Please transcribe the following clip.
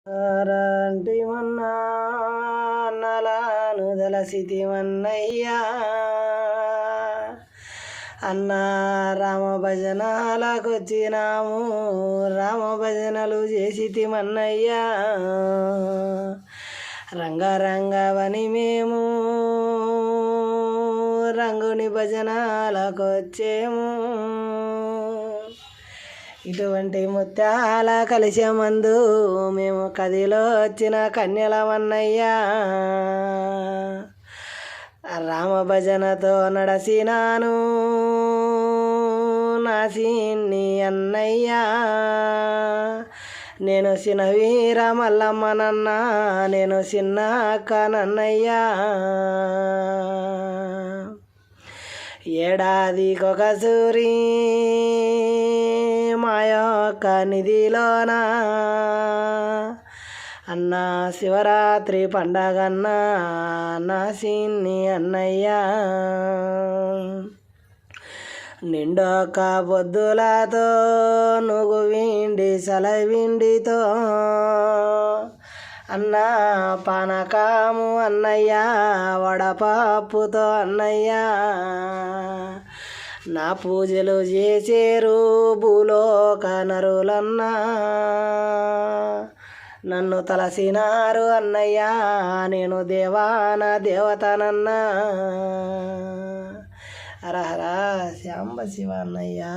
ఆరంటిమన్నా నలాను దలసితిమన్నయ్యా అన్న రామ భజనాలకొచ్చినాము, రామ భజనలు చేసితిమన్నయ్యా. రంగరంగవని మేము రంగుని భజనాలకొచ్చేము. ఇటువంటి ముత్యాల కలిసే మందు మేము కదిలో వచ్చిన కన్యలమన్నయ్యా. రామ భజనతో నడసినాను నా సిన్ని అన్నయ్యా. నేను చిన్న వీర మల్లమ్మనన్నా, నేను చిన్న అక్కనన్నయ్యా. ఏడాదికొక సూరి మా యొక్క నిధిలోనా అన్న శివరాత్రి పండగన్నా నా సిన్ని అన్నయ్యా. నిండొక్క పొద్దులతో నువ్వు విండి సలవిండితో అన్న పానకాము అన్నయ్యా, వడపప్పుతో అన్నయ్యా. నా పూజలు చేసేరు భూలోక నరులన్నా, నన్ను తలసినారు అన్నయ్యా, నేను దేవాన దేవతనన్నా. హర హర శాంబ శివ అన్నయ్యా.